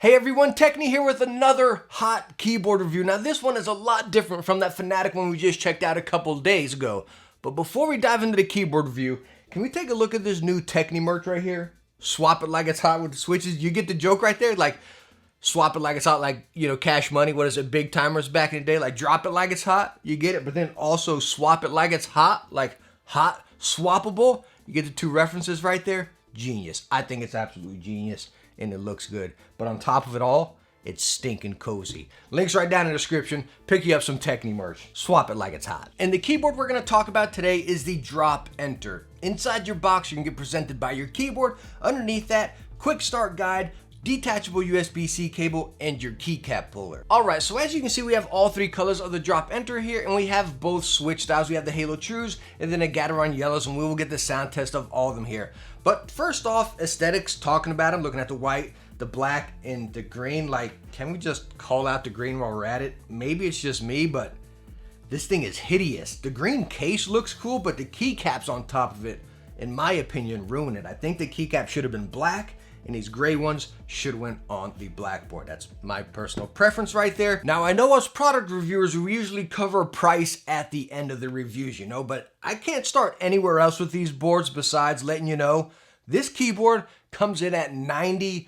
Hey everyone, Techne here with another hot keyboard review. Now this one is a lot different from that Fanatic one we just checked out a couple days ago. But before we dive into the keyboard review, can we take a look at this new Techne merch right here? Swap it like it's hot with the switches. You get the joke right there? Like, swap it like it's hot, like, you know, Cash Money. What is it, big timers back in the day? Like, drop it like it's hot. You get it, but then also swap it like it's hot, like hot swappable. You get the two references right there. Genius. I think it's absolutely genius. And it looks good. But on top of it all, it's stinking cozy. Links right down in the description. Pick you up some Techne merch. Swap it like it's hot. And the keyboard we're going to talk about today is the Drop ENTR. Inside your box, you can get presented by your keyboard. Underneath that, quick start guide, detachable USB-C cable, and your keycap puller. Alright, so as you can see, we have all three colors of the Drop ENTR here, and we have both switch styles. We have the Halo Trues, and then a Gateron Yellows, and we will get the sound test of all of them here. But first off, aesthetics, talking about them, looking at the white, the black, and the green. Like, can we just call out the green while we're at it? Maybe it's just me, but this thing is hideous. The green case looks cool, but the keycaps on top of it, in my opinion, ruin it. I think the keycap should have been black, and these gray ones should have went on the blackboard. That's my personal preference right there. Now, I know us product reviewers, we usually cover price at the end of the reviews, you know, but I can't start anywhere else with these boards besides letting you know this keyboard comes in at $90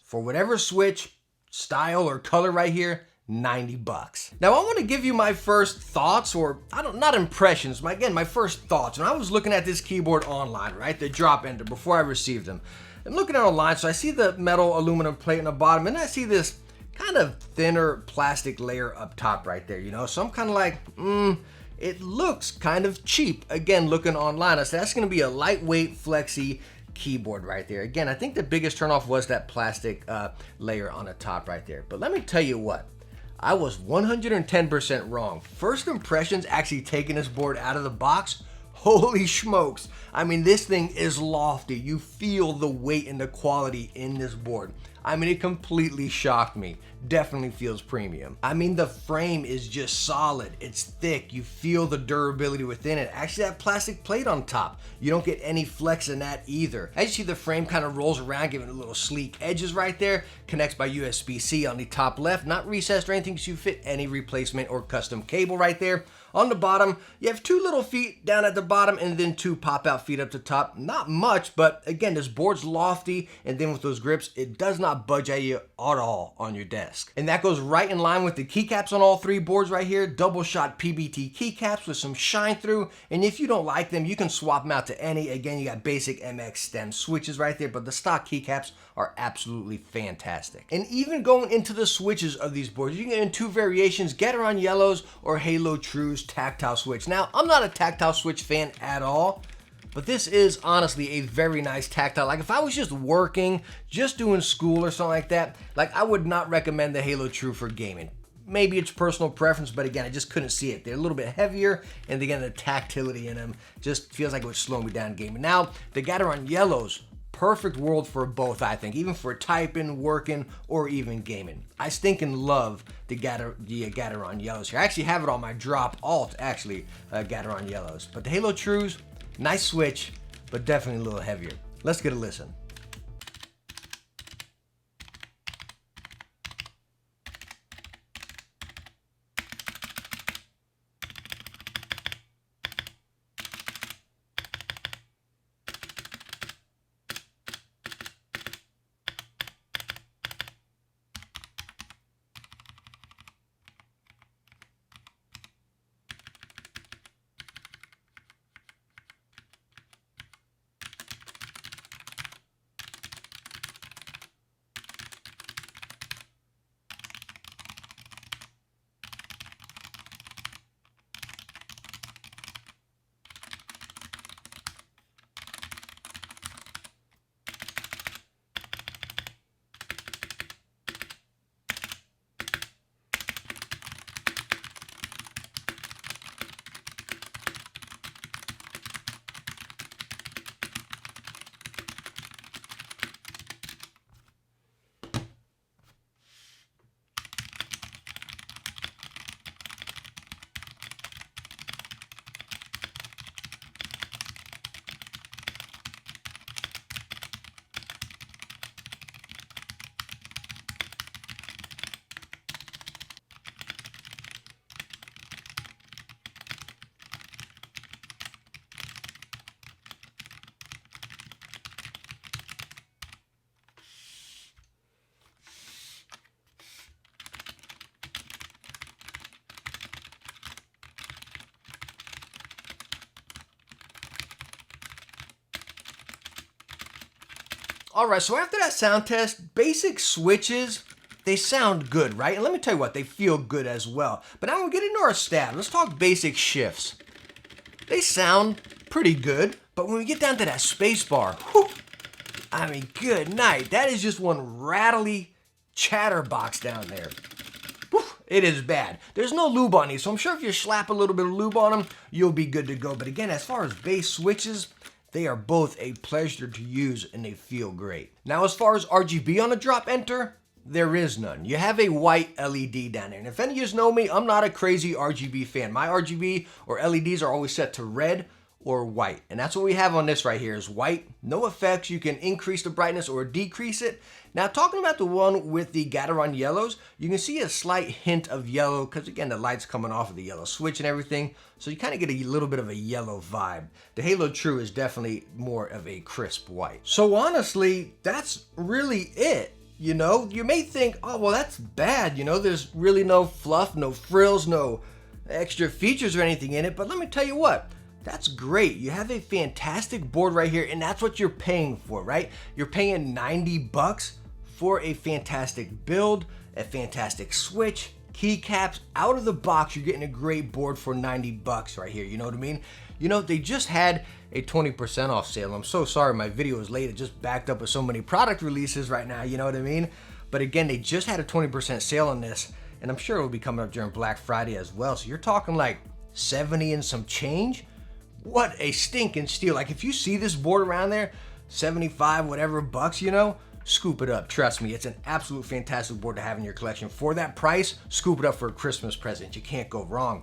for whatever switch, style, or color right here. 90 bucks. Now I want to give you my first thoughts, or not impressions, my first thoughts. And I was looking at this keyboard online, right? The Drop ENTR before I received them. I'm looking at it online, so I see the metal aluminum plate on the bottom, and I see this kind of thinner plastic layer up top right there, you know? So I'm kind of like, it looks kind of cheap. Again, looking online, I said that's gonna be a lightweight, flexy keyboard right there. Again, I think the biggest turnoff was that plastic layer on the top right there. But let me tell you what, I was 110% wrong. First impressions actually taking this board out of the box, holy smokes. I mean, this thing is lofty. You feel the weight and the quality in this board. I mean, it completely shocked me. Definitely feels premium. I mean, the frame is just solid. It's thick. You feel the durability within it. Actually, that plastic plate on top, you don't get any flex in that either. As you see, the frame kind of rolls around, giving it a little sleek edges right there. Connects by USB-C on the top left, not recessed or anything, so you fit any replacement or custom cable right there. On the bottom, you have two little feet down at the bottom and then two pop-out feet up the top. Not much, but again, this board's lofty, and then with those grips, it does not budge at you at all on your desk. And that goes right in line with the keycaps on all three boards right here. Double shot PBT keycaps with some shine through, and if you don't like them, you can swap them out to any. Again, you got basic MX stem switches right there, but the stock keycaps are absolutely fantastic. And even going into the switches of these boards, you can get in two variations, Gateron Yellows or Halo Trues tactile switch. Now, I'm not a tactile switch fan at all, but this is honestly a very nice tactile. Like if I was just working, just doing school or something like that, like I would not recommend the Halo True for gaming. Maybe it's personal preference, but again, I just couldn't see it. They're a little bit heavier, and again, the tactility in them just feels like it would slow me down gaming. Now, the Gateron Yellows, perfect world for both, I think, even for typing, working, or even gaming. I stinking love the Gateron Yellows here. I actually have it on my Drop Alt, actually, Gateron Yellows. But the Halo Trues, nice switch, but definitely a little heavier. Let's get a listen. All right, so after that sound test, basic switches, they sound good, right? And let me tell you what, they feel good as well. But now we'll get into our stats. Let's talk basic shifts. They sound pretty good, but when we get down to that space bar, whew, I mean, good night. That is just one rattly chatterbox down there. Whew, it is bad. There's no lube on these, so I'm sure if you slap a little bit of lube on them, you'll be good to go. But again, as far as bass switches, they are both a pleasure to use and they feel great. Now, as far as RGB on a Drop Enter, there is none. You have a white LED down there. And if any of you know me, I'm not a crazy RGB fan. My RGB or LEDs are always set to red or white. And that's what we have on this right here is white. No effects. You can increase the brightness or decrease it. Now, talking about the one with the Gateron yellows, you can see a slight hint of yellow because, again, the light's coming off of the yellow switch and everything. So you kind of get a little bit of a yellow vibe. The Halo True is definitely more of a crisp white. So honestly, that's really it. You know, you may think, oh, well, that's bad. You know, there's really no fluff, no frills, no extra features or anything in it. But let me tell you what, that's great. You have a fantastic board right here, and that's what you're paying for, right? You're paying 90 bucks for a fantastic build, a fantastic switch, keycaps. Out of the box, you're getting a great board for 90 bucks right here. You know what I mean? You know, they just had a 20% off sale. I'm so sorry my video is late. It just backed up with so many product releases right now, you know what I mean? But again, they just had a 20% sale on this, and I'm sure it will be coming up during Black Friday as well. So you're talking like 70 and some change. What a stinking steal. Like if you see this board around there, 75 whatever bucks, you know, scoop it up. Trust me, it's an absolute fantastic board to have in your collection. For that price, scoop it up for a Christmas present. You can't go wrong.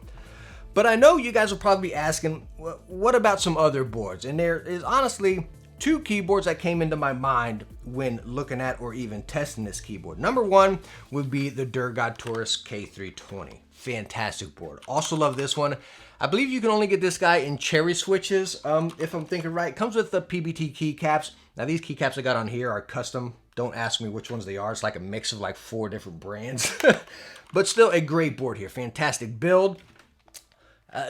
But I know you guys will probably be asking, what about some other boards? And there is honestly two keyboards that came into my mind when looking at or even testing this keyboard. Number one would be the Durgod Taurus K320. Fantastic board. Also love this one. I believe you can only get this guy in cherry switches, if I'm thinking right. Comes with the PBT keycaps. Now these keycaps I got on here are custom. Don't ask me which ones they are. It's like a mix of like 4 different brands. But still a great board here. Fantastic build.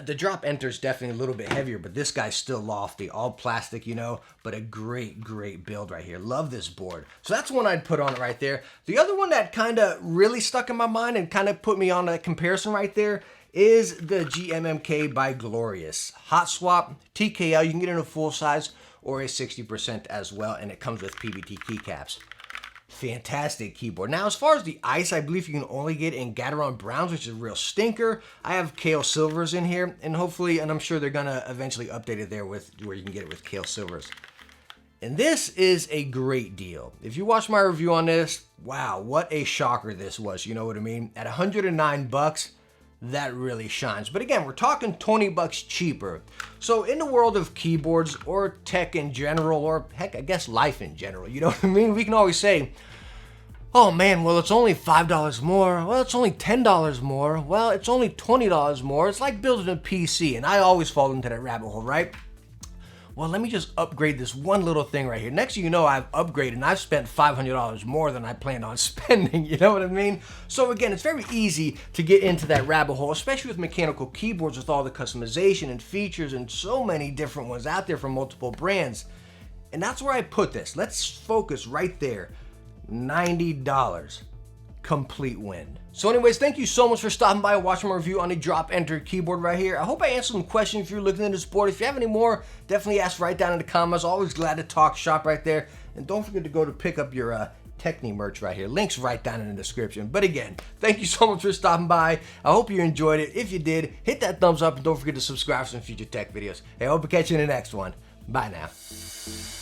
The Drop Enter is definitely a little bit heavier, but this guy's still lofty, all plastic, you know, but a great, great build right here. Love this board. So that's one I'd put on it right there. The other one that kind of really stuck in my mind and kind of put me on that comparison right there is the GMMK by Glorious. Hot swap, TKL, you can get it in a full size or a 60% as well, and it comes with PBT keycaps. Fantastic keyboard. Now, as far as the ice, I believe you can only get in Gateron Browns, which is a real stinker. I have Kale Silvers in here, and hopefully, and I'm sure they're gonna eventually update it there with where you can get it with Kale Silvers. And this is a great deal. If you watch my review on this, wow, what a shocker this was. You know what I mean? At 109 bucks, that really shines. But again, we're talking 20 bucks cheaper. So in the world of keyboards or tech in general, or heck, I guess life in general, you know what I mean? We can always say, oh man, well, it's only $5 more. Well, it's only $10 more. Well, it's only $20 more. It's like building a PC, and I always fall into that rabbit hole, right? Well, let me just upgrade this one little thing right here. Next thing you know, I've upgraded and I've spent $500 more than I planned on spending, you know what I mean? So again, it's very easy to get into that rabbit hole, especially with mechanical keyboards with all the customization and features and so many different ones out there from multiple brands. And that's where I put this. Let's focus right there. $90. Complete win. So anyways, thank you so much for stopping by and watching my review on the Drop Enter keyboard right here. I hope I answered some questions if you're looking at this board. If you have any more, definitely ask right down in the comments. Always glad to talk shop right there. And don't forget to go to pick up your Techne merch right here. Links right down in the description. But again, thank you so much for stopping by. I hope you enjoyed it. If you did, hit that thumbs up and don't forget to subscribe for some future tech videos. Hey, I hope to catch you in the next one. Bye now.